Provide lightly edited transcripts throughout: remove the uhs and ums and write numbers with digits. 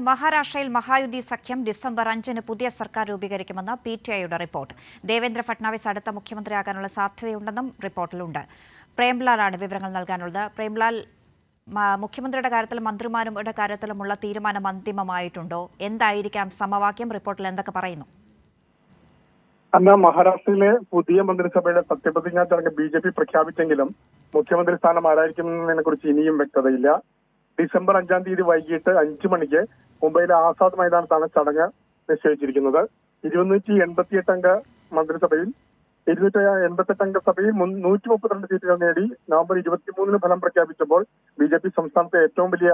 മഹാരാഷ്ട്രയിൽ മഹായുതി സഖ്യം ഡിസംബർ 5-ന് പുതിയ സർക്കാർ രൂപീകരിക്കുമെന്ന് PTIയുടെ റിപ്പോർട്ട്. ദേവേന്ദ്ര ഫട്നാവിസ് അടുത്ത മുഖ്യമന്ത്രിയാകാനുള്ള സാധ്യതയുണ്ടെന്നും റിപ്പോർട്ടിലുണ്ട്. പ്രേംലാലാണ് വിവരങ്ങൾ നൽകാനുള്ളത്. പ്രേംലാൽ, മുഖ്യമന്ത്രിയുടെ കാര്യത്തിലും മന്ത്രിമാരുടെ കാര്യത്തിലുമുള്ള തീരുമാനം അന്തിമമായിട്ടുണ്ടോ? എന്തായിരിക്കാം സമവാക്യം? റിപ്പോർട്ടിൽ എന്തൊക്കെ പറയുന്നു? മഹാരാഷ്ട്രയിലെ പുതിയ മന്ത്രിസഭയുടെ സത്യപ്രതിജ്ഞാ ചടങ്ങ് BJP പ്രഖ്യാപിച്ചെങ്കിലും മുഖ്യമന്ത്രി സ്ഥാനം ആരായിരിക്കുന്നതിനെ കുറിച്ച് ഇനിയും വ്യക്തതയില്ല. ഡിസംബർ 5-ാം തീയതി വൈകിട്ട് 5 മണിക്ക് മുംബൈയിലെ ആസാദ് മൈതാനത്താണ് ചടങ്ങ് നിശ്ചയിച്ചിരിക്കുന്നത്. 288 അംഗ മന്ത്രിസഭയിൽ 288 അംഗ സഭയിൽ 132 സീറ്റുകൾ നേടി നവംബർ 23-ന് ഫലം പ്രഖ്യാപിച്ചപ്പോൾ BJP സംസ്ഥാനത്തെ ഏറ്റവും വലിയ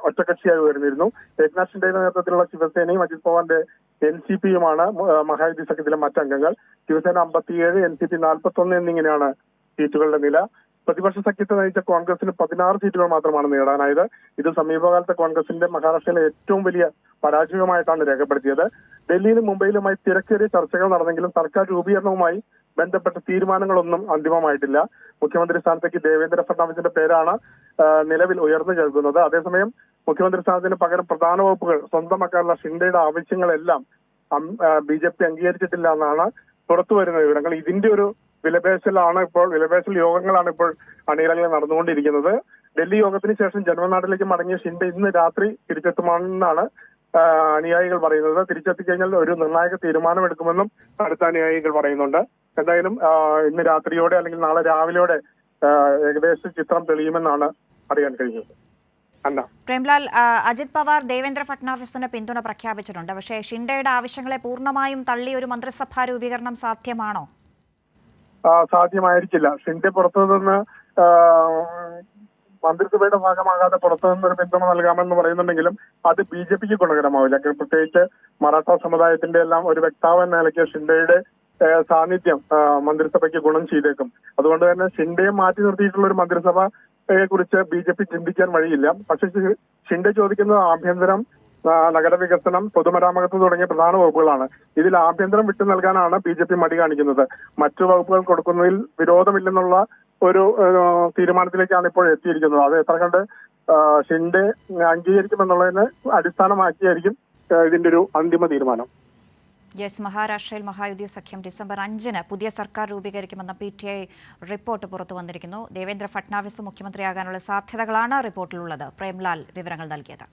ഒറ്റകക്ഷിയായി ഉയർന്നിരുന്നു. ഏക്നാഥ് ഷിൻഡെയുടെ നേതൃത്വത്തിലുള്ള ശിവസേനയും അജിത് പവാറിന്റെ NCPയുമാണ് മഹായുതി സഖ്യത്തിലെ മറ്റംഗങ്ങൾ. ശിവസേന 57, NCP 41 എന്നിങ്ങനെയാണ് സീറ്റുകളുടെ നില. പ്രതിപക്ഷ സഖ്യത്തെ നയിച്ച കോൺഗ്രസിന് 16 സീറ്റുകൾ മാത്രമാണ് നേടാനായത്. ഇത് സമീപകാലത്തെ കോൺഗ്രസിന്റെ മഹാരാഷ്ട്രയിലെ ഏറ്റവും വലിയ പരാജയമായിട്ടാണ് രേഖപ്പെടുത്തിയത്. ഡൽഹിയിലും മുംബൈയിലുമായി തിരക്കേറിയ ചർച്ചകൾ നടന്നെങ്കിലും സർക്കാർ രൂപീകരണവുമായി ബന്ധപ്പെട്ട തീരുമാനങ്ങളൊന്നും അന്തിമമായിട്ടില്ല. മുഖ്യമന്ത്രി സ്ഥാനത്തേക്ക് ദേവേന്ദ്ര ഫട്നാവിസിന്റെ പേരാണ് നിലവിൽ ഉയർന്നു കേൾക്കുന്നത്. അതേസമയം മുഖ്യമന്ത്രി സ്ഥാനത്തിന് പകരം പ്രധാന വകുപ്പുകൾ സ്വന്തമാക്കാനുള്ള ഷിൻഡെയുടെ ആവശ്യങ്ങളെല്ലാം BJP അംഗീകരിച്ചിട്ടില്ല എന്നാണ് പുറത്തുവരുന്ന വിവരങ്ങൾ. ഇതിന്റെ ഒരു വിലപേശൽ യോഗങ്ങളാണ് ഇപ്പോൾ അണിയറകളിൽ നടന്നുകൊണ്ടിരിക്കുന്നത്. ഡൽഹി യോഗത്തിന് ശേഷം ജന്മനാട്ടിലേക്ക് മടങ്ങിയ ഷിൻഡെ ഇന്ന് രാത്രി തിരിച്ചെത്തുമെന്നാണ് അനുയായികൾ പറയുന്നത്. തിരിച്ചെത്തിക്കഴിഞ്ഞാൽ ഒരു നിർണായക തീരുമാനമെടുക്കുമെന്നും അടുത്ത അനുയായികൾ പറയുന്നുണ്ട്. എന്തായാലും ഇന്ന് രാത്രിയോടെ അല്ലെങ്കിൽ നാളെ രാവിലെയോടെ ഏകദേശ ചിത്രം തെളിയുമെന്നാണ് അറിയാൻ കഴിഞ്ഞത്. പ്രേംലാൽ, അജിത് പവാർ ദേവേന്ദ്ര ഫട്നാവിസിന് പിന്തുണ പ്രഖ്യാപിച്ചിട്ടുണ്ട്. പക്ഷേ ഷിൻഡെയുടെ ആവശ്യങ്ങളെ പൂർണ്ണമായും തള്ളി ഒരു മന്ത്രിസഭാ രൂപീകരണം സാധ്യമാണോ? സാധ്യമായിരിക്കില്ല. ഷിൻഡെ പുറത്തുനിന്ന് മന്ത്രിസഭയുടെ ഭാഗമാകാതെ പുറത്തുനിന്ന് ഒരു പിന്തുണ നൽകാമെന്ന് പറയുന്നുണ്ടെങ്കിലും അത് BJPക്ക് ഗുണകരമാവില്ല. പ്രത്യേകിച്ച് മറാഠ സമുദായത്തിന്റെ എല്ലാം ഒരു വക്താവ് എന്ന നിലയ്ക്ക് ഷിൻഡെയുടെ സാന്നിധ്യം മന്ത്രിസഭയ്ക്ക് ഗുണം ചെയ്തേക്കും. അതുകൊണ്ട് തന്നെ ഷിൻഡെയെ മാറ്റി നിർത്തിയിട്ടുള്ള ഒരു മന്ത്രിസഭയെ കുറിച്ച് BJP ചിന്തിക്കാൻ വഴിയില്ല. പക്ഷേ ഷിൻഡെ ചോദിക്കുന്നത് ആഭ്യന്തരം, നഗരവികസനം, പൊതുമരാമത്ത് തുടങ്ങിയ പ്രധാന വകുപ്പുകളാണ്. ഇതിൽ ആഭ്യന്തരം വിട്ടു നൽകാനാണ് BJP മടി കാണിക്കുന്നത്. മറ്റു വകുപ്പുകൾ കൊടുക്കുന്നതിൽ വിരോധമില്ലെന്നുള്ള ഒരു തീരുമാനത്തിലേക്കാണ് ഇപ്പോൾ എത്തിയിരിക്കുന്നത്. അത് എത്ര കണ്ട് ഷിൻഡെ അംഗീകരിക്കുമെന്നുള്ളതിന് അടിസ്ഥാനമാക്കിയായിരിക്കും ഇതിന്റെ ഒരു അന്തിമ തീരുമാനം. മഹാരാഷ്ട്രയിൽ മഹായുതി സഖ്യം ഡിസംബർ 5-ന് പുതിയ സർക്കാർ രൂപീകരിക്കുമെന്ന PTI റിപ്പോർട്ട് പുറത്തു വന്നിരിക്കുന്നു. ദേവേന്ദ്ര ഫട്നാവിസ് മുഖ്യമന്ത്രിയാകാനുള്ള സാധ്യതകളാണ് റിപ്പോർട്ടിലുള്ളത്. പ്രേംലാൽ വിവരങ്ങൾ നൽകിയത്.